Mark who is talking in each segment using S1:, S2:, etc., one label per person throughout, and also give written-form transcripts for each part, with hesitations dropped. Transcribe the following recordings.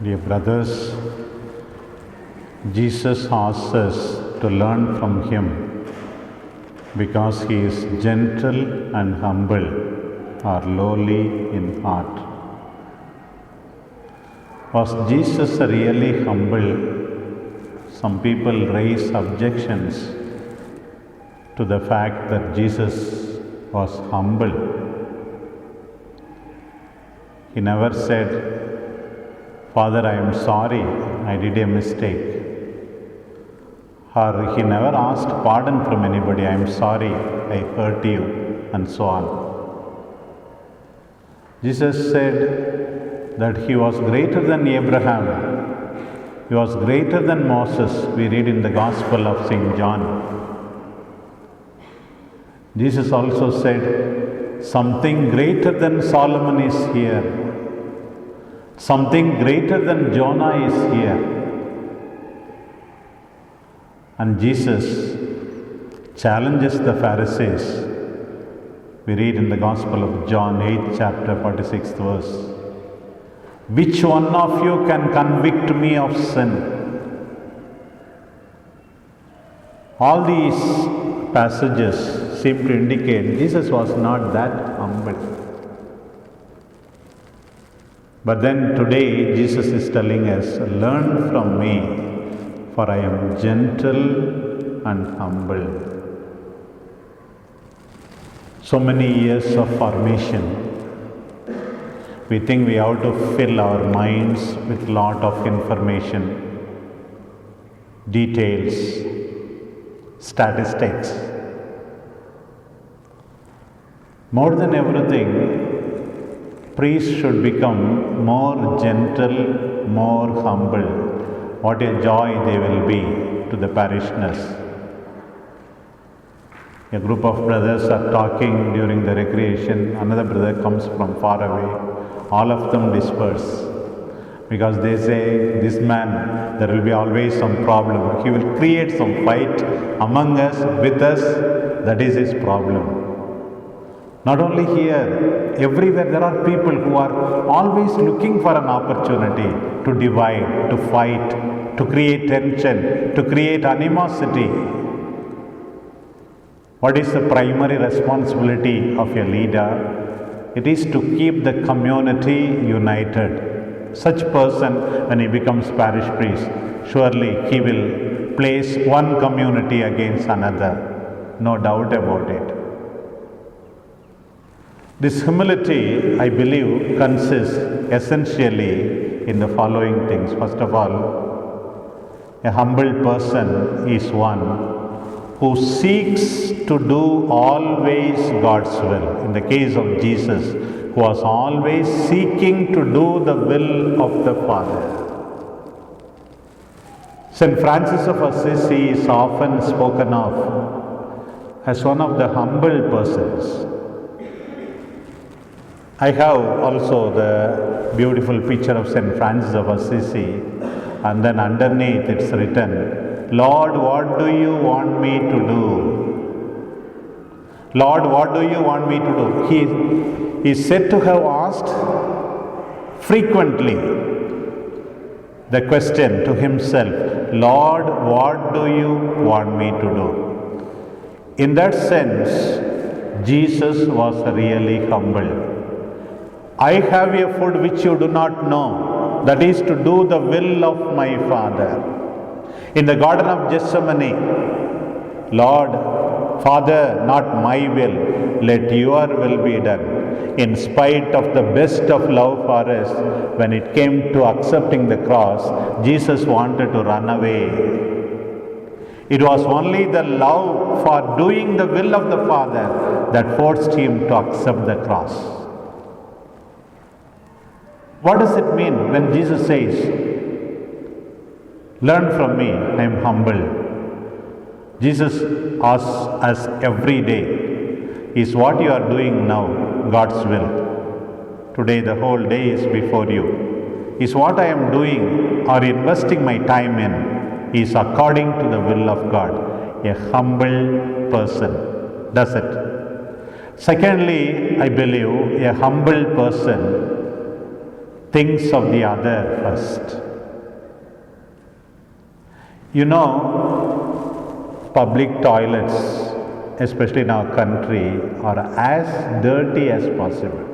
S1: Dear brothers, Jesus asks us to learn from Him because He is gentle and humble or lowly in heart. Was Jesus really humble? Some people raise objections to the fact that Jesus was humble. He never said, "Father, I am sorry, I did a mistake." Or he never asked pardon from anybody, "I am sorry, I hurt you," and so on. Jesus said that He was greater than Abraham, He was greater than Moses. We read in the Gospel of St. John. Jesus also said, "Something greater than Solomon is here. Something greater than Jonah is here." And Jesus challenges the Pharisees. We read in the Gospel of John 8, chapter 46th verse. "Which one of you can convict me of sin?" All these passages seem to indicate Jesus was not that humble. But then today Jesus is telling us, "Learn from me, for I am gentle and humble." So many years of formation, we think we have to fill our minds with lot of information, details, statistics. More than everything, priests should become more gentle, more humble. What a joy they will be to the parishioners. A group of brothers are talking during the recreation. Another brother comes from far away. All of them disperse because they say, "This man, there will be always some problem. He will create some fight among us, with us. That is his problem." Not only here, everywhere there are people who are always looking for an opportunity to divide, to fight, to create tension, to create animosity. What is the primary responsibility of a leader? It is to keep the community united. Such person, when he becomes parish priest, surely he will place one community against another. No doubt about it. This humility, I believe, consists essentially in the following things. First of all, a humble person is one who seeks to do always God's will. In the case of Jesus, who was always seeking to do the will of the Father. St. Francis of Assisi is often spoken of as one of the humble persons. I have also the beautiful picture of St. Francis of Assisi, and then underneath it's written, "Lord, what do you want me to do? Lord, what do you want me to do?" He is said to have asked frequently the question to himself, "Lord, what do you want me to do?" In that sense, Jesus was really humble. "I have a food which you do not know, that is to do the will of my Father." In the Garden of Gethsemane, "Lord, Father, not my will, let your will be done." In spite of the best of love for us, when it came to accepting the cross, Jesus wanted to run away. It was only the love for doing the will of the Father that forced him to accept the cross. What does it mean when Jesus says, "Learn from me, I am humble"? Jesus asks us every day, is what you are doing now God's will? Today the whole day is before you. Is what I am doing or investing my time in is according to the will of God? A humble person does it. Secondly, I believe a humble person things of the other first. You know, public toilets, especially in our country, are as dirty as possible.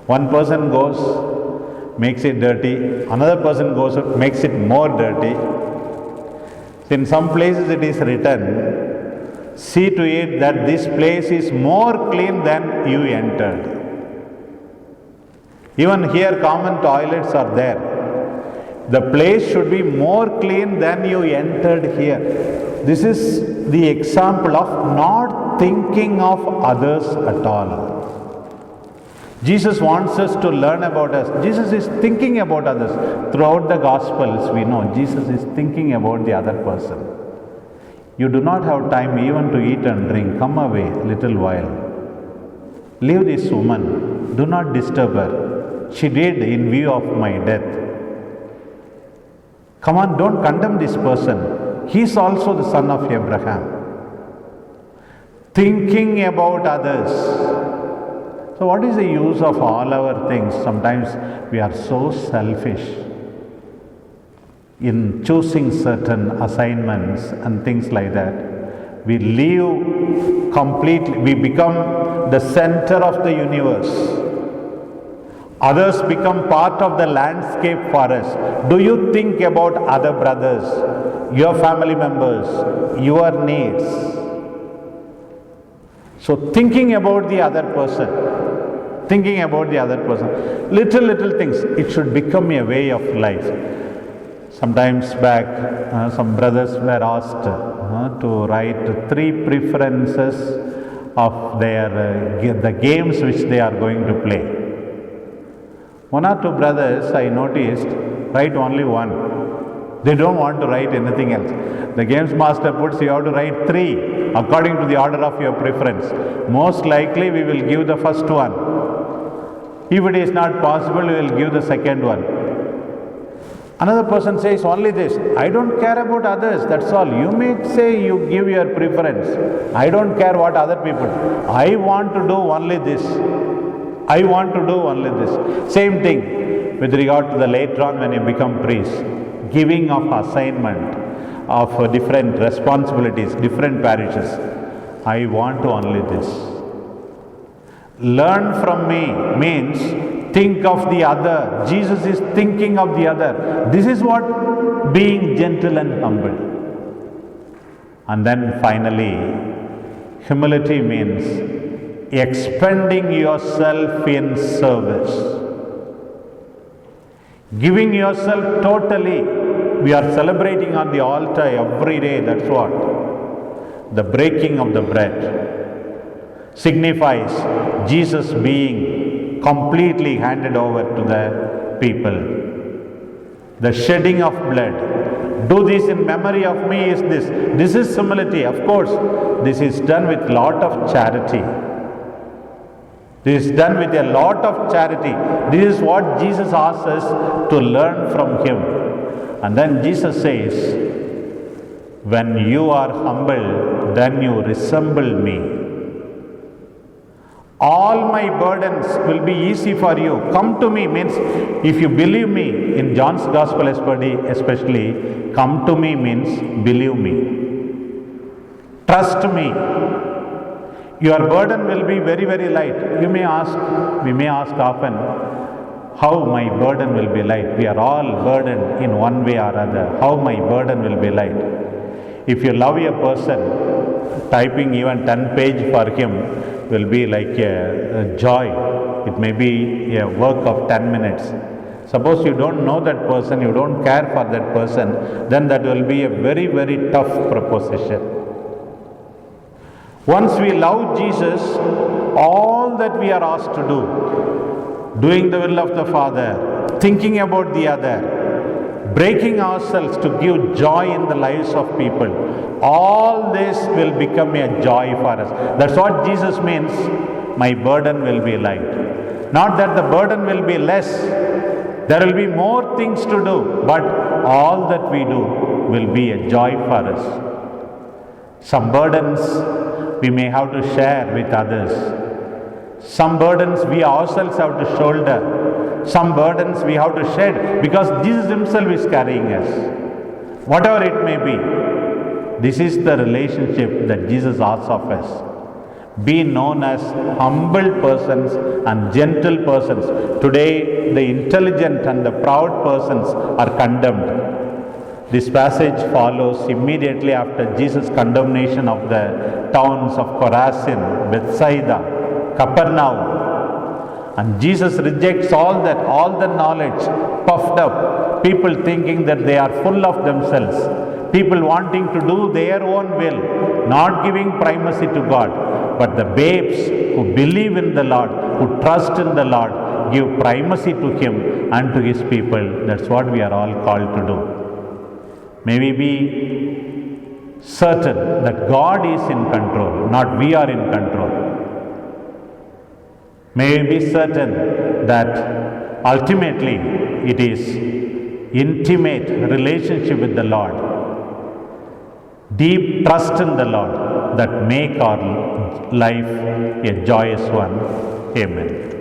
S1: One person goes, makes it dirty, another person goes, makes it more dirty. In some places it is written, see to it that this place is more clean than you entered. Even here common toilets are there. The place should be more clean than you entered here. This is the example of not thinking of others at all. Jesus wants us to learn about us. Jesus is thinking about others. Throughout the Gospels, we know Jesus is thinking about the other person. You do not have time even to eat and drink. Come away a little while. Leave this woman. Do not disturb her. She did in view of my death. Come on, don't condemn this person. He is also the son of Abraham. Thinking about others. So what is the use of all our things? Sometimes we are so selfish in choosing certain assignments and things like that. We live completely, we become the center of the universe. Others become part of the landscape for us. Do you think about other brothers, your family members, your needs? So thinking about the other person, little things, it should become a way of life. Sometimes back, some brothers were asked to write 3 preferences of the games which they are going to play. 1 or 2 brothers, I noticed, write only 1. They don't want to write anything else. The games master puts you have to write 3 according to the order of your preference. Most likely we will give the first one. If it is not possible, we will give the second one. Another person says only this, I don't care about others, that's all. You may say you give your preference. I don't care what other people. I want to do only this. I want to do only this. Same thing with regard to the later on when you become priest. Giving of assignment of different responsibilities, different parishes. I want to only this. Learn from me means think of the other. Jesus is thinking of the other. This is what being gentle and humble. And then finally, humility means expending yourself in service. Giving yourself totally. We are celebrating on the altar every day, that's what? The breaking of the bread signifies Jesus being completely handed over to the people. The shedding of blood. Do this in memory of me is this. This is humility. Of course, this is done with lot of charity. This is done with a lot of charity. This is what Jesus asks us to learn from Him. And then Jesus says, when you are humble, then you resemble me. All my burdens will be easy for you. Come to me means, if you believe me, in John's Gospel especially, come to me means believe me. Trust me. Your burden will be very, very light. We may ask often, how my burden will be light. We are all burdened in one way or other. How my burden will be light. If you love a person, typing even 10 pages for him will be like a joy. It may be a work of 10 minutes. Suppose you don't know that person, you don't care for that person, then that will be a very, very tough proposition. Once we love Jesus, all that we are asked to do, doing the will of the Father, thinking about the other, breaking ourselves to give joy in the lives of people, all this will become a joy for us. That's what Jesus means, my burden will be light. Not that the burden will be less, there will be more things to do, but all that we do will be a joy for us. Some burdens we may have to share with others. Some burdens we ourselves have to shoulder. some burdens we have to shed because Jesus himself is carrying us. Whatever it may be, this is the relationship that Jesus asks of us. Be known as humble persons and gentle persons. Today, the intelligent and the proud persons are condemned. This passage follows immediately after Jesus' condemnation of the towns of Chorazin, Bethsaida, Capernaum. And Jesus rejects all the knowledge, puffed up, people thinking that they are full of themselves, people wanting to do their own will, not giving primacy to God. But the babes who believe in the Lord, who trust in the Lord, give primacy to Him and to His people. That's what we are all called to do. May we be certain that God is in control, not we are in control. May we be certain that ultimately it is intimate relationship with the Lord, deep trust in the Lord that make our life a joyous one. Amen.